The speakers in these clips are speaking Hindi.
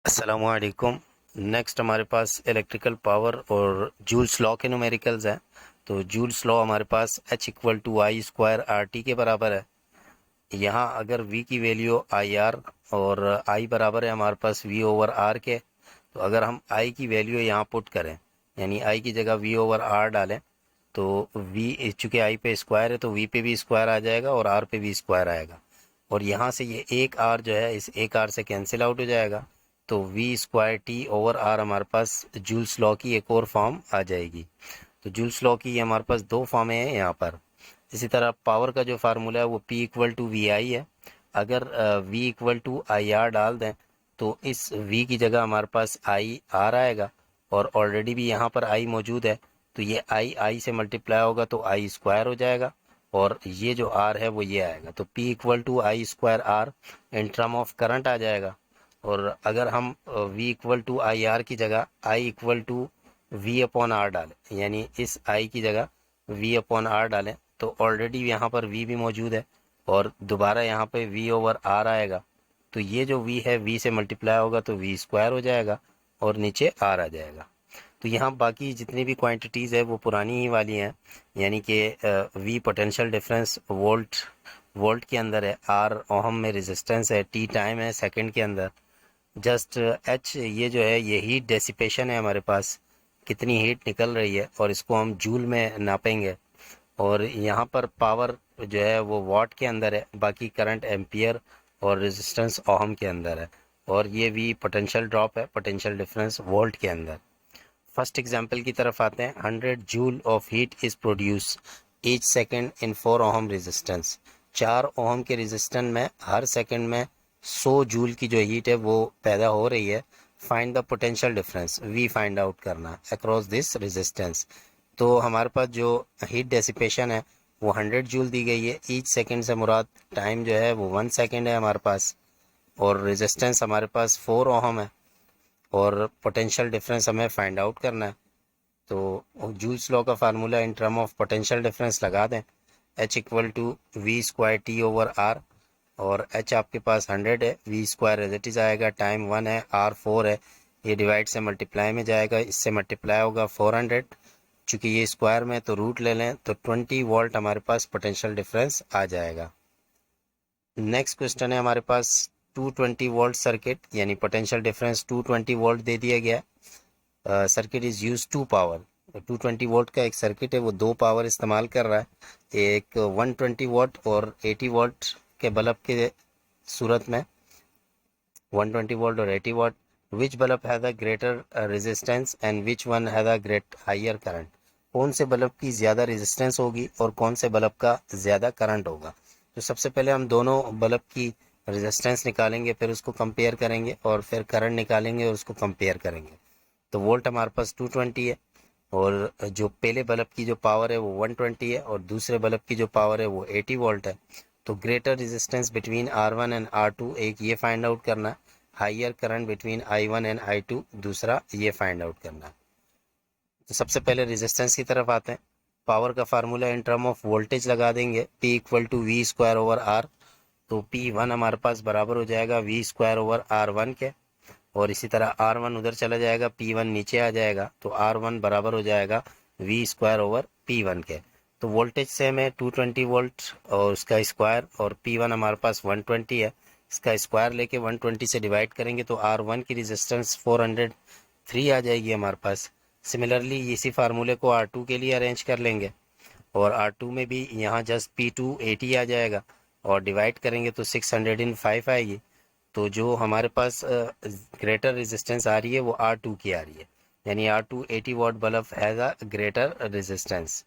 अस्सलामुअलैकुम। नेक्स्ट हमारे पास इलेक्ट्रिकल पावर और जूल्स लॉ के न्यूमेरिकल्स हैं। तो जूल्स लॉ हमारे पास H equal to I square R T के बराबर है। यहाँ अगर V की वैल्यू आई आर और I बराबर है हमारे पास V ओवर आर के, तो अगर हम I की वैल्यू यहाँ पुट करें, यानी I की जगह V ओवर आर डालें, तो V चूँकि I पे स्क्वायर है तो V पे भी स्क्वायर आ जाएगा और R पे भी स्क्वायर आएगा। और यहाँ से ये एक R जो है इस एक R से कैंसिल आउट हो जाएगा, तो V square T over R हमारे पास जूल्स लॉ की एक और फॉर्म आ जाएगी। तो जूल्स लॉ की हमारे पास दो फॉर्में हैं यहाँ पर। इसी तरह पावर का जो फार्मूला है वो P equal to V I है। अगर V equal to I R डाल दें तो इस V की जगह हमारे पास आई आर आएगा, और ऑलरेडी भी यहाँ पर आई मौजूद है, तो ये आई से मल्टीप्लाई होगा तो आई स्क्वायर हो जाएगा, और ये जो आर है वो ये आएगा। तो P equal to I square R in term of current आ जाएगा। और अगर हम V equal to I R की जगह I equal to V upon R डालें, यानी इस आई की जगह V अपॉन आर डालें, तो ऑलरेडी यहाँ पर V भी मौजूद है और दोबारा यहाँ पे V ओवर आर आएगा, तो ये जो V है V से मल्टीप्लाई होगा तो V स्क्वायर हो जाएगा और नीचे R आ जाएगा। तो यहाँ बाकी जितनी भी क्वांटिटीज़ है वो पुरानी ही वाली हैं, यानी कि V पोटेंशियल डिफरेंस वोल्ट के अंदर है, R ओहम में रेजिस्टेंस है, T टाइम है सेकंड के अंदर, जस्ट H ये जो है ये हीट डेसिपेशन है हमारे पास, कितनी हीट निकल रही है, और इसको हम जूल में नापेंगे। और यहाँ पर पावर जो है वो वाट के अंदर है, बाकी करंट एम्पियर और रेजिस्टेंस ओहम के अंदर है, और ये भी पोटेंशियल ड्रॉप है, पोटेंशियल डिफरेंस वोल्ट के अंदर। फर्स्ट एग्जांपल की तरफ आते हैं। 100 joule of heat is produce each second in 4 ohm resistance. 4 ohm के रेजिस्टेंस में हर सेकंड में 100 जूल की जो हीट है वो पैदा हो रही है। Find the potential difference, we find out करना अक्रॉस दिस रेजिस्टेंस। तो हमारे पास जो हीट डेसिपेशन है वो 100 जूल दी गई है। ईच सेकंड से मुराद टाइम जो है वो 1 सेकंड है हमारे पास, और रेजिस्टेंस हमारे पास 4 ओहम है, और पोटेंशियल डिफरेंस हमें फाइंड आउट करना है। तो जूल्स लॉ का formula in term of potential difference लगा दें, H equal to V square T over R, और H आपके पास 100 है, V square as it is आएगा, टाइम 1 है, R 4 है, ये डिवाइड से मल्टीप्लाई में जाएगा, इससे मल्टीप्लाई होगा 400, चूँकि ये स्क्वायर में तो रूट ले लें तो 20 वोल्ट हमारे पास पोटेंशियल डिफरेंस आ जाएगा। नेक्स्ट क्वेश्चन है हमारे पास 220 वोल्ट सर्किट, यानी पोटेंशियल डिफरेंस 220 वोल्ट दे दिया गया। Circuit is use to power. 220 volt का एक सर्किट है वो दो पावर इस्तेमाल कर रहा है, एक 120 वोल्ट और 80 वोल्ट के बल्ब के सूरत में, 120 वोल्ट और 80 volt. Which bulb has the greater resistance and which one has the great higher current. कौन से बल्ब की ज़्यादा रेजिस्टेंस होगी और कौन से बल्ब का ज़्यादा करंट होगा। तो सबसे पहले हम दोनों बल्ब की रेजिस्टेंस निकालेंगे, फिर उसको कंपेयर करेंगे, और फिर करंट निकालेंगे और उसको कंपेयर करेंगे। तो वोल्ट हमारे पास 220 है, और जो पहले बल्ब की जो पावर है वो 120 है, और दूसरे बल्ब की जो पावर है वो 80 वोल्ट है। तो greater resistance between R1 and R2 एक ये फाइंड आउट करना है, higher current between I1 and I2 दूसरा ये फाइंड आउट करना है। तो सबसे पहले रेजिस्टेंस की तरफ आते हैं। पावर का formula in term of voltage लगा देंगे, P equal to V square over R. तो P1 हमारे पास बराबर हो जाएगा वी स्क्वायर ओवर R1 के, और इसी तरह R1 उधर चला जाएगा, P1 नीचे आ जाएगा, तो R1 बराबर हो जाएगा वी स्क्वायर ओवर P1 के। तो वोल्टेज से हमें 220 वोल्ट और उसका स्क्वायर, और P1 हमारे पास 120 है, इसका स्क्वायर लेके 120 से डिवाइड करेंगे तो R1 की रेजिस्टेंस 403 आ जाएगी हमारे पास। सिमिलरली इसी फार्मूले को R2 के लिए अरेंज कर लेंगे, और R2 में भी यहाँ जस्ट P2 80 आ जाएगा, और डिवाइड करेंगे तो 605 आएगी। तो जो हमारे पास ग्रेटर रेजिस्टेंस आ रही है वो R2 की आ रही है, यानी R2 80 watt bulb has a greater resistance.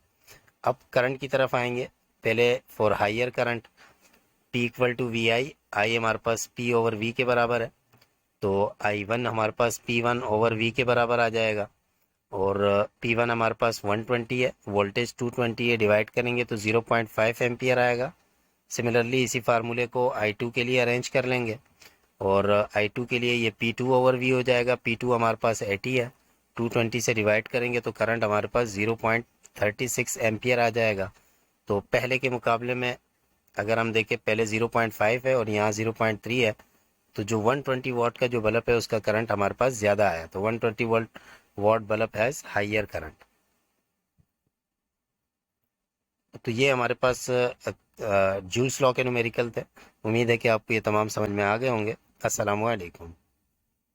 अब करंट की तरफ आएंगे। पहले for higher current P equal to V I हमारे पास P ओवर V के बराबर है, तो I1 हमारे पास P1 ओवर V के बराबर आ जाएगा, और P1 हमारे पास 120 है, वोल्टेज 220 है, डिवाइड करेंगे तो 0.5 एम्पियर आएगा। सिमिलरली इसी फार्मूले को I2 के लिए अरेंज कर लेंगे, और I2 के लिए ये P2 ओवर V हो जाएगा। P2 हमारे पास 80 है, 220 से डिवाइड करेंगे तो करंट हमारे पास 0.36 एम्पियर आ जाएगा। तो पहले के मुकाबले में अगर हम देखें, पहले 0.5 है और यहाँ 0.3 है, तो जो 120 वाट का जो बल्ब है उसका करंट हमारे पास ज़्यादा आया, तो 120 watt bulb has higher current. तो ये हमारे पास जूल्स लॉ के न्यूमेरिकल थे। उम्मीद है कि आपको ये तमाम समझ में आ गए होंगे। अस्सलाम वालेकुम।